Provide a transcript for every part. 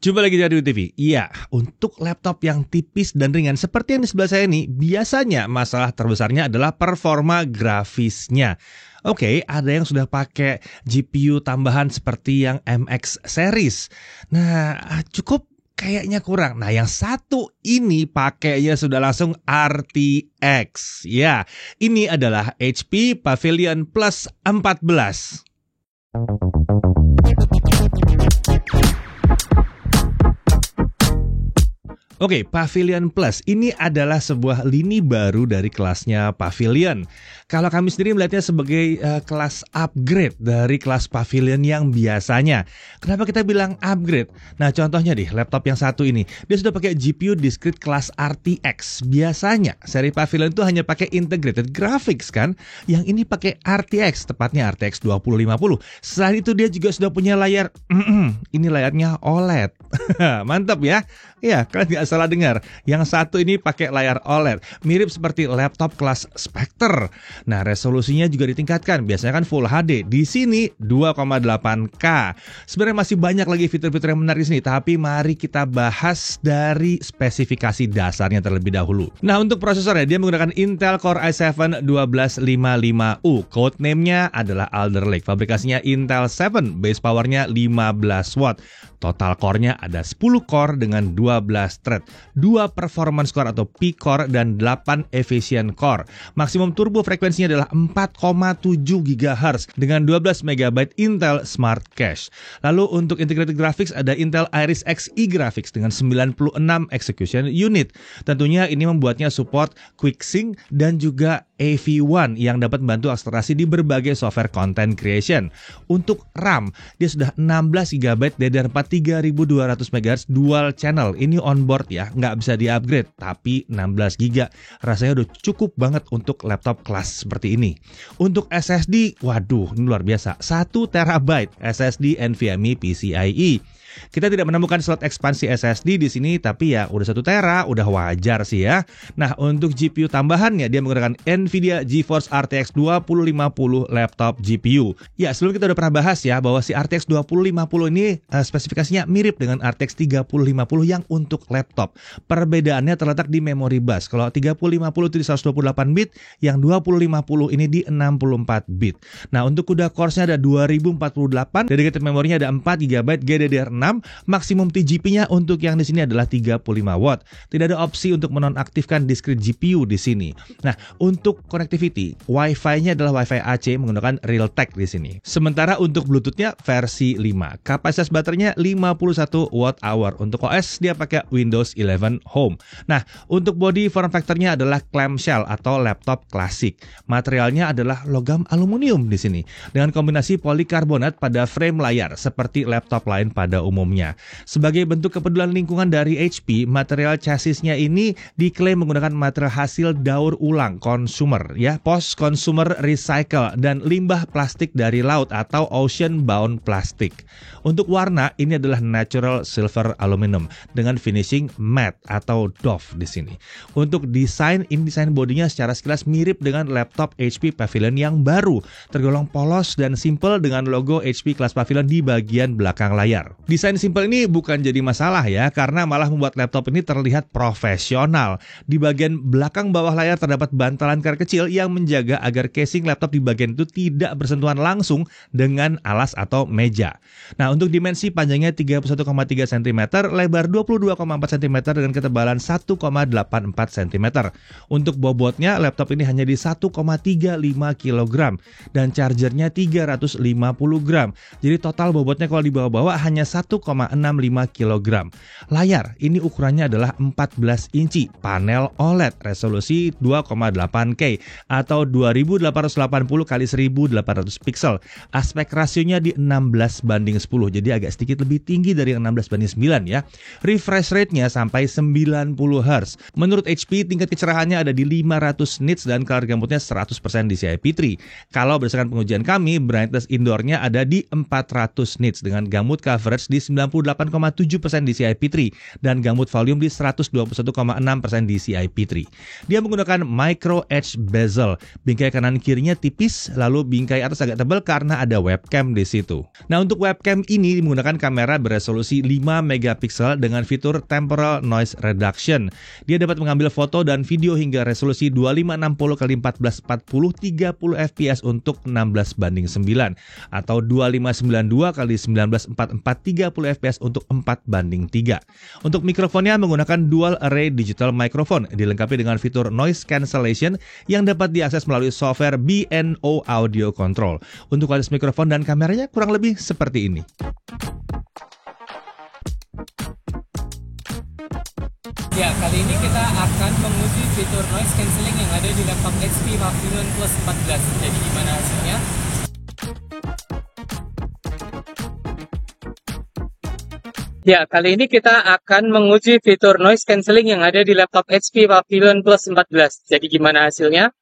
Jumpa lagi di Radio TV. Iya, untuk laptop yang tipis dan ringan seperti yang di sebelah saya ini, biasanya masalah terbesarnya adalah performa grafisnya. Oke, ada yang sudah pakai GPU tambahan seperti yang MX series. Nah, cukup kayaknya kurang. Nah, yang satu ini pakainya sudah langsung RTX. Ya, ini adalah HP Pavilion Plus 14. Oke, Pavilion Plus ini adalah sebuah lini baru dari kelasnya Pavilion. Kalau kami sendiri melihatnya sebagai kelas upgrade dari kelas Pavilion yang biasanya. Kenapa kita bilang upgrade? Nah, contohnya nih, laptop yang satu ini, dia sudah pakai GPU discrete kelas RTX. Biasanya, seri Pavilion itu hanya pakai integrated graphics kan? Yang ini pakai RTX, tepatnya RTX 2050. Selain itu dia juga sudah punya layar, ini layarnya OLED. Mantap ya? Ya, kalian nggak salah dengar. Yang satu ini pakai layar OLED, mirip seperti laptop kelas Spectre. Nah, resolusinya juga ditingkatkan. Biasanya kan Full HD. Di sini 2,8K. Sebenarnya masih banyak lagi fitur-fitur yang menarik di sini, tapi mari kita bahas dari spesifikasi dasarnya terlebih dahulu. Nah, untuk prosesornya dia menggunakan Intel Core i7 1255U. Codename-nya adalah Alder Lake. Fabrikasinya Intel 7, base powernya 15 watt. Total core-nya ada 10 core dengan 12 thread, 2 performance core atau P-core dan 8 efficient core. Maksimum turbo frekuensinya adalah 4,7 GHz dengan 12 MB Intel Smart Cache. Lalu untuk integrated graphics ada Intel Iris Xe Graphics dengan 96 execution unit. Tentunya ini membuatnya support QuickSync dan juga AV1 yang dapat membantu akselerasi di berbagai software content creation. Untuk RAM, dia sudah 16 GB DDR4 3200 MHz dual channel. Ini onboard ya, nggak bisa di-upgrade, tapi 16 GB rasanya udah cukup banget untuk laptop kelas seperti ini. Untuk SSD, waduh, ini luar biasa. 1 TB SSD NVMe PCIe. Kita tidak menemukan slot ekspansi SSD di sini, tapi ya udah 1 tera, udah wajar sih ya. Nah, untuk GPU tambahannya dia menggunakan Nvidia GeForce RTX 2050 laptop GPU. Ya, sebelum kita udah pernah bahas ya bahwa si RTX 2050 ini spesifikasinya mirip dengan RTX 3050 yang untuk laptop. Perbedaannya terletak di memory bus. Kalau 3050 itu di 128 bit, yang 2050 ini di 64 bit. Nah, untuk CUDA core-nya ada 2048, dedicated memorinya ada 4 GB GDDR6, maksimum TGP-nya untuk yang di sini adalah 35 watt. Tidak ada opsi untuk menonaktifkan discrete GPU di sini. Nah, untuk connectivity, Wi-Fi-nya adalah Wi-Fi AC menggunakan Realtek di sini. Sementara untuk Bluetooth-nya versi 5. Kapasitas baterainya 51 watt-hour. Untuk OS dia pakai Windows 11 Home. Nah, untuk body form factor-nya adalah clamshell atau laptop klasik. Materialnya adalah logam aluminium di sini dengan kombinasi polikarbonat pada frame layar seperti laptop lain pada umumnya. Sebagai bentuk kepedulian lingkungan dari HP, material chassisnya ini diklaim menggunakan material hasil daur ulang consumer ya, post consumer recycle dan limbah plastik dari laut atau ocean bound plastic. Untuk warna ini adalah natural silver aluminum dengan finishing matte atau doff di sini. Untuk desain, ini desain bodinya secara sekilas mirip dengan laptop HP Pavilion yang baru, tergolong polos dan simple dengan logo HP kelas Pavilion di bagian belakang layar. Desain simple ini bukan jadi masalah ya, karena malah membuat laptop ini terlihat profesional. Di bagian belakang bawah layar terdapat bantalan karet kecil yang menjaga agar casing laptop di bagian itu tidak bersentuhan langsung dengan alas atau meja. Nah, untuk dimensi panjangnya 31,3 cm, lebar 22,4 cm dengan ketebalan 1,84 cm. Untuk bobotnya, laptop ini hanya di 1,35 kg dan chargernya 350 gram. Jadi total bobotnya kalau dibawa-bawa hanya 1,65 kg. Layar ini ukurannya adalah 14 inci, panel OLED, resolusi 2,8K atau 2880 x 1800 pixel. Aspek rasionya di 16:10, jadi agak sedikit lebih tinggi dari yang 16:9 ya. Refresh rate-nya sampai 90 Hz. Menurut HP, tingkat kecerahannya ada di 500 nits dan color gamutnya 100% DCI P3. Kalau berdasarkan pengujian kami, brightness indoor-nya ada di 400 nits dengan gamut coverage di 98,7% DCI P3 dan gambut volume di 121,6% DCI P3. Dia menggunakan micro edge bezel. Bingkai kanan kirinya tipis, lalu bingkai atas agak tebal karena ada webcam di situ. Nah, untuk webcam ini menggunakan kamera beresolusi 5 megapiksel dengan fitur temporal noise reduction. Dia dapat mengambil foto dan video hingga resolusi 2560x1440 30 fps untuk 16:9 atau 2592x1944 30 fps untuk 4:3. Untuk mikrofonnya menggunakan dual array digital microphone dilengkapi dengan fitur noise cancellation yang dapat diakses melalui software B&O Audio Control. Untuk kualitas mikrofon dan kameranya kurang lebih seperti ini. Ya, kali ini kita akan menguji fitur noise cancelling yang ada di laptop HP Pavilion Plus 14. Jadi gimana hasilnya? Ya, kali ini kita akan menguji fitur noise cancelling yang ada di laptop HP Pavilion Plus 14. Jadi gimana hasilnya?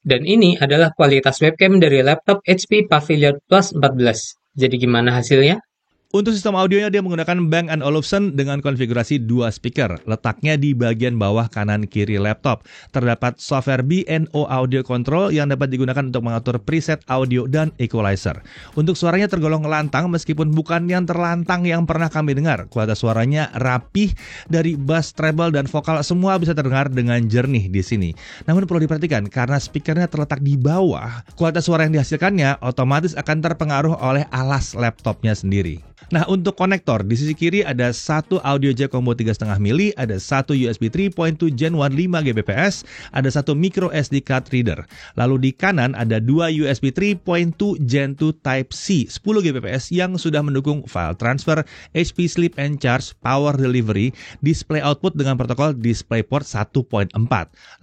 Dan ini adalah kualitas webcam dari laptop HP Pavilion Plus 14. Jadi gimana hasilnya? Untuk sistem audionya dia menggunakan Bang & Olufsen dengan konfigurasi 2 speaker. Letaknya di bagian bawah kanan kiri laptop. Terdapat software B&O Audio Control yang dapat digunakan untuk mengatur preset audio dan equalizer. Untuk suaranya tergolong lantang meskipun bukan yang terlantang yang pernah kami dengar. Kualitas suaranya rapih, dari bass, treble, dan vokal semua bisa terdengar dengan jernih di sini. Namun perlu diperhatikan karena speakernya terletak di bawah, kualitas suara yang dihasilkannya otomatis akan terpengaruh oleh alas laptopnya sendiri. Nah, untuk konektor, di sisi kiri ada satu audio jack combo 3,5 mili, ada satu USB 3.2 Gen 1 5 Gbps, ada satu micro SD card reader. Lalu di kanan ada dua USB 3.2 Gen 2 Type C 10 Gbps yang sudah mendukung file transfer, HP Sleep and Charge, power delivery, display output dengan protokol DisplayPort 1.4.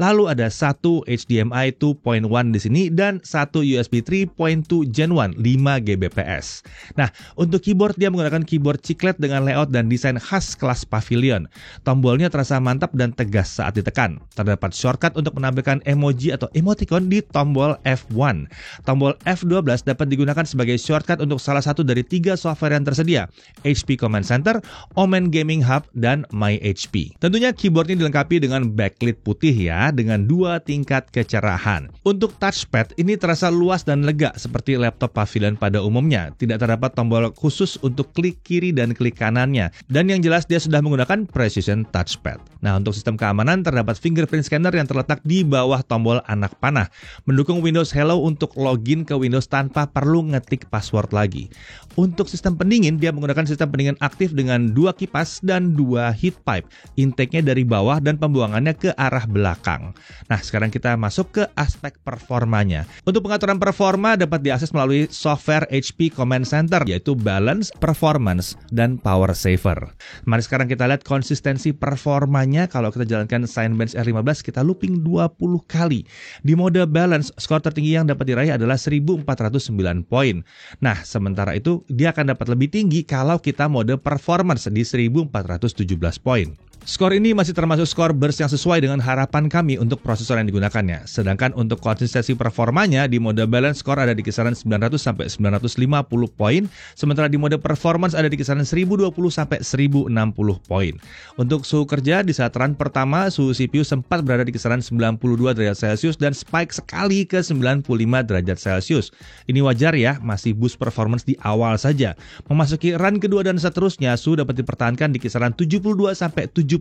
Lalu ada satu HDMI 2.1 di sini dan satu USB 3.2 Gen 1 5 Gbps. Nah, untuk keyboard dia menggunakan keyboard chiclet dengan layout dan desain khas kelas Pavilion. Tombolnya terasa mantap dan tegas saat ditekan. Terdapat shortcut untuk menampilkan emoji atau emoticon di tombol F1. Tombol F12 dapat digunakan sebagai shortcut untuk salah satu dari 3 software yang tersedia, HP Command Center, Omen Gaming Hub, dan My HP. Tentunya keyboard ini dilengkapi dengan backlit putih ya, dengan 2 tingkat kecerahan. Untuk touchpad ini terasa luas dan lega seperti laptop Pavilion pada umumnya. Tidak terdapat tombol khusus untuk klik kiri dan klik kanannya. Dan yang jelas dia sudah menggunakan precision touchpad. Nah, untuk sistem keamanan terdapat fingerprint scanner yang terletak di bawah tombol anak panah. Mendukung Windows Hello untuk login ke Windows tanpa perlu ngetik password lagi. Untuk sistem pendingin, dia menggunakan sistem pendingin aktif dengan 2 kipas dan 2 heat pipe. Intake-nya dari bawah dan pembuangannya ke arah belakang. Nah, sekarang kita masuk ke aspek performanya. Untuk pengaturan performa dapat diakses melalui software HP Command Center, yaitu Balance, Performance, dan Power Saver. Mari sekarang kita lihat konsistensi performanya. Kalau kita jalankan Cinebench R15, kita looping 20 kali. Di mode Balance, skor tertinggi yang dapat diraih adalah 1409 poin. Nah, sementara itu dia akan dapat lebih tinggi kalau kita mode Performance di 1417 poin. Skor ini masih termasuk skor burst yang sesuai dengan harapan kami untuk prosesor yang digunakannya. Sedangkan untuk konsistensi performanya di mode balance skor ada di kisaran 900 sampai 950 poin, sementara di mode performance ada di kisaran 1020 sampai 1060 poin. Untuk suhu kerja di saat run pertama, suhu CPU sempat berada di kisaran 92 derajat Celcius dan spike sekali ke 95 derajat Celcius. Ini wajar ya, masih boost performance di awal saja. Memasuki run kedua dan seterusnya, suhu dapat dipertahankan di kisaran 72 sampai 76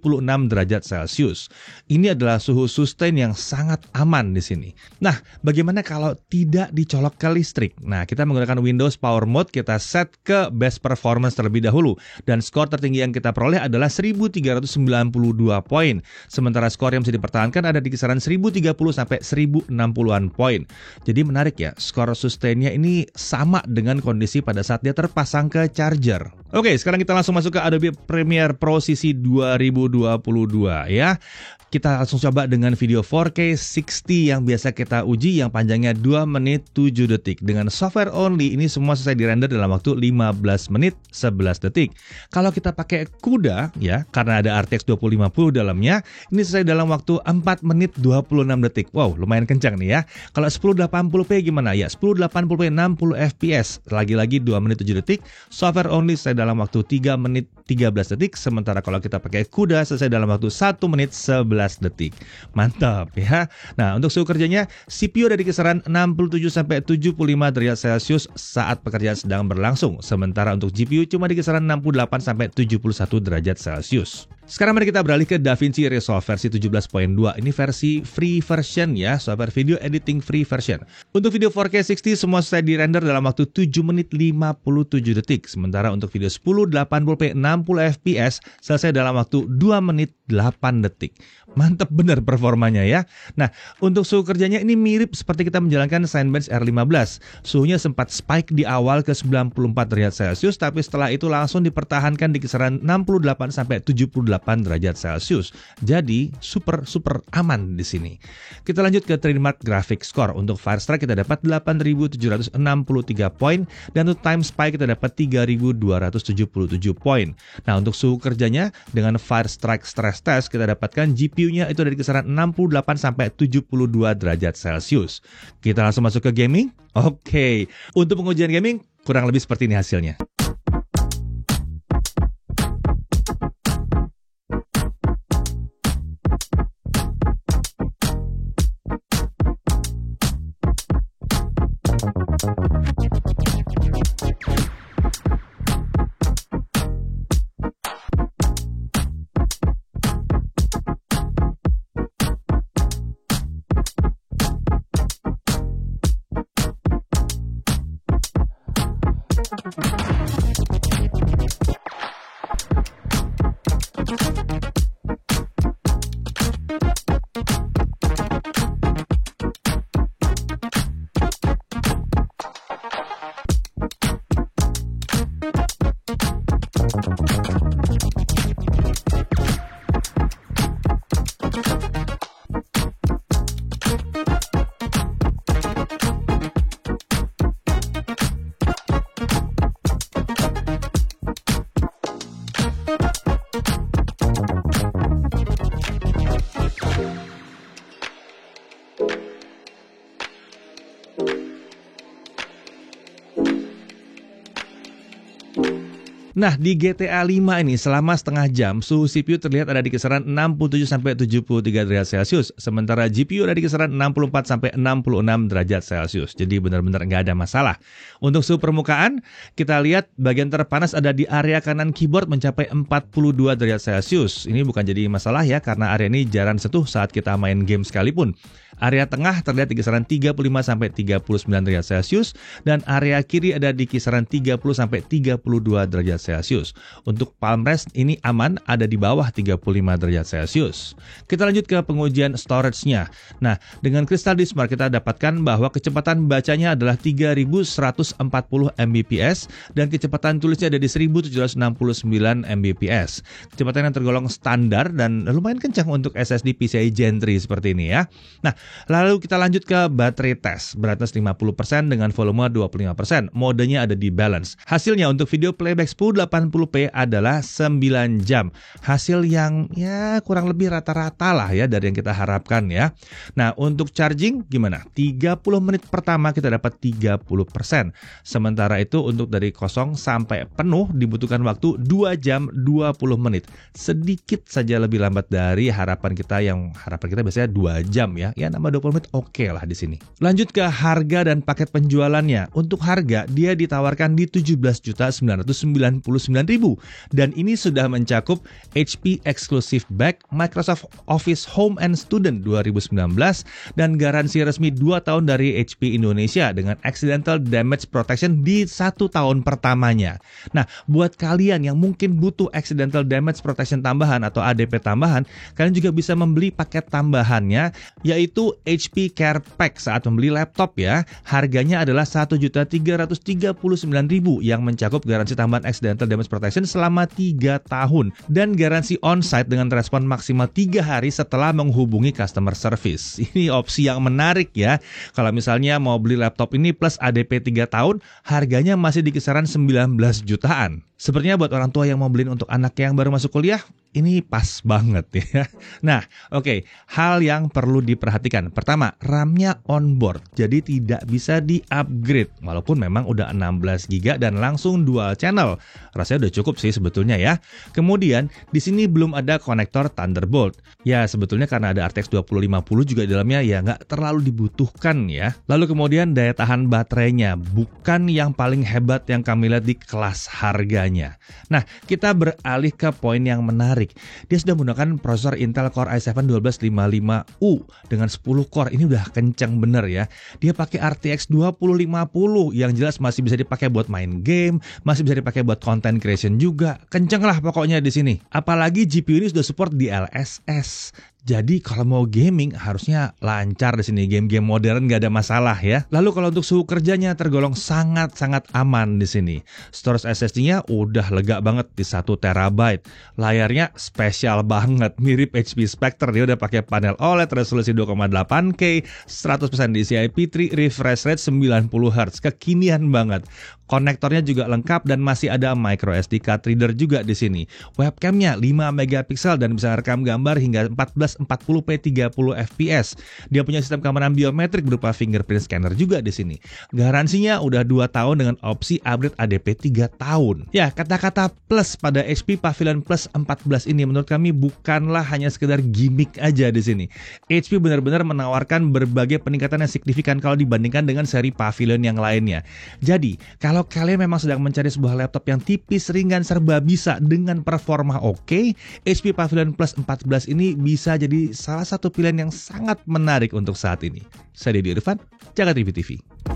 derajat Celcius. Ini adalah suhu sustain yang sangat aman di sini. Nah, bagaimana kalau tidak dicolok ke listrik? Nah, kita menggunakan Windows Power Mode, kita set ke best performance terlebih dahulu. Dan skor tertinggi yang kita peroleh adalah 1392 poin. Sementara skor yang bisa dipertahankan ada di kisaran 1030 sampai 1060-an poin. Jadi menarik ya, skor sustainnya ini sama dengan kondisi pada saat dia terpasang ke charger. Oke, sekarang kita langsung masuk ke Adobe Premiere Pro CC 2015. 2022 ya. Kita langsung coba dengan video 4K 60 yang biasa kita uji yang panjangnya 2 menit 7 detik. Dengan software only ini semua selesai dirender dalam waktu 15 menit 11 detik. Kalau kita pakai CUDA ya, karena ada RTX 2050 dalamnya, ini selesai dalam waktu 4 menit 26 detik. Wow, lumayan kencang nih ya. Kalau 1080p gimana? Ya, 1080p 60 fps. Lagi-lagi 2 menit 7 detik. Software only selesai dalam waktu 3 menit 13 detik. Sementara kalau kita pakai CUDA selesai dalam waktu 1 menit 11 detik. Mantap ya. Nah, untuk suhu kerjanya CPU ada di kisaran 67-75 derajat Celcius saat pekerjaan sedang berlangsung. Sementara untuk GPU cuma di kisaran 68-71 derajat Celcius. Sekarang mari kita beralih ke DaVinci Resolve versi 17.2. Ini versi free version ya, software video editing free version. Untuk video 4K 60 semua selesai di-render dalam waktu 7 menit 57 detik. Sementara untuk video 1080p 60 fps selesai dalam waktu 2 menit 8 detik. Mantap bener performanya ya. Nah, untuk suhu kerjanya ini mirip seperti kita menjalankan Cinebench R15. Suhunya sempat spike di awal ke 94 derajat Celcius, tapi setelah itu langsung dipertahankan di kisaran 68-78 derajat Celcius. Jadi super aman di sini. Kita lanjut ke trademark graphic score. Untuk Firestrike kita dapat 8.763 poin dan untuk time spike kita dapat 3.277 poin. Nah, untuk suhu kerjanya dengan Firestrike stress test kita dapatkan GPU-nya itu dari kisaran 68-72 derajat Celcius. Kita langsung masuk ke gaming. Oke. Untuk pengujian gaming kurang lebih seperti ini hasilnya. Nah, di GTA 5 ini selama setengah jam suhu CPU terlihat ada di kisaran 67-73 derajat Celcius, sementara GPU ada di kisaran 64-66 derajat Celcius. Jadi benar-benar nggak ada masalah. Untuk suhu permukaan, kita lihat bagian terpanas ada di area kanan keyboard mencapai 42 derajat Celcius. Ini bukan jadi masalah ya, karena area ini jarang sentuh saat kita main game sekalipun. Area tengah terlihat di kisaran 35-39 derajat Celcius dan area kiri ada di kisaran 30-32 derajat Celcius. Untuk palm rest ini aman, ada di bawah 35 derajat Celcius. Kita lanjut ke pengujian storage-nya. Nah, dengan Crystal Disk Mark kita dapatkan bahwa kecepatan bacanya adalah 3140 Mbps dan kecepatan tulisnya ada di 1769 Mbps. Kecepatan yang tergolong standar dan lumayan kencang untuk SSD PCIe Gen 3 seperti ini ya. Nah, lalu kita lanjut ke baterai test. Brightness 50% dengan volume 25%. Modenya ada di balance. Hasilnya untuk video playback 1080p adalah 9 jam. Hasil yang ya kurang lebih rata-rata lah ya dari yang kita harapkan ya. Nah, untuk charging gimana? 30 menit pertama kita dapat 30%. Sementara itu untuk dari kosong sampai penuh dibutuhkan waktu 2 jam 20 menit. Sedikit saja lebih lambat dari harapan kita yang harapan kita biasanya 2 jam ya. Ya nama 20 menit oke lah di sini. Lanjut ke harga dan paket penjualannya. Untuk harga dia ditawarkan di 17.999.000 dan ini sudah mencakup HP Exclusive Bag, Microsoft Office Home and Student 2019 dan garansi resmi 2 tahun dari HP Indonesia dengan Accidental Damage Protection di 1 tahun pertamanya. Nah, buat kalian yang mungkin butuh Accidental Damage Protection tambahan atau ADP tambahan, kalian juga bisa membeli paket tambahannya yaitu HP Care Pack saat membeli laptop ya. Harganya adalah 1.339.000 yang mencakup garansi tambahan Accidental Accidental Damage Protection selama 3 tahun dan garansi on-site dengan respon maksimal 3 hari setelah menghubungi customer service. Ini opsi yang menarik ya. Kalau misalnya mau beli laptop ini plus ADP 3 tahun, harganya masih di kisaran 19 jutaan. Sepertinya buat orang tua yang mau beliin untuk anak yang baru masuk kuliah, ini pas banget ya. Nah, oke. Hal yang perlu diperhatikan. Pertama, RAM-nya onboard, jadi tidak bisa di-upgrade. Walaupun memang udah 16 GB dan langsung dual channel. Rasanya udah cukup sih sebetulnya ya. Kemudian, di sini belum ada konektor Thunderbolt. Ya, sebetulnya karena ada RTX 2050 juga di dalamnya ya nggak terlalu dibutuhkan ya. Lalu kemudian daya tahan baterainya bukan yang paling hebat yang kami lihat di kelas harganya. Nah, kita beralih ke poin yang menarik. Dia sudah menggunakan prosesor Intel Core i7 1255U dengan 10 core. Ini udah kenceng bener ya. Dia pakai RTX 2050 yang jelas masih bisa dipakai buat main game, masih bisa dipakai buat content creation juga. Kenceng lah pokoknya di sini. Apalagi GPU ini sudah support DLSS. Jadi kalau mau gaming harusnya lancar di sini, game-game modern nggak ada masalah ya. Lalu kalau untuk suhu kerjanya tergolong sangat-sangat aman di sini. Storage SSD-nya udah lega banget di 1 TB. Layarnya spesial banget, mirip HP Spectre. Dia udah pakai panel OLED resolusi 2,8K, 100% DCI P3, refresh rate 90 Hz, kekinian banget. Konektornya juga lengkap dan masih ada micro SD card reader juga di sini. Webcamnya 5 megapiksel dan bisa rekam gambar hingga 1440p 30 fps. Dia punya sistem keamanan biometrik berupa fingerprint scanner juga di sini. Garansinya udah 2 tahun dengan opsi upgrade ADP 3 tahun. Ya, kata-kata plus pada HP Pavilion Plus 14 ini menurut kami bukanlah hanya sekedar gimmick aja di sini. HP benar-benar menawarkan berbagai peningkatan yang signifikan kalau dibandingkan dengan seri Pavilion yang lainnya. Jadi, kalau kalian memang sedang mencari sebuah laptop yang tipis, ringan, serba bisa dengan performa oke, HP Pavilion Plus 14 ini bisa jadi salah satu pilihan yang sangat menarik untuk saat ini. Saya Deddy Irfan, Jakarta TV TV.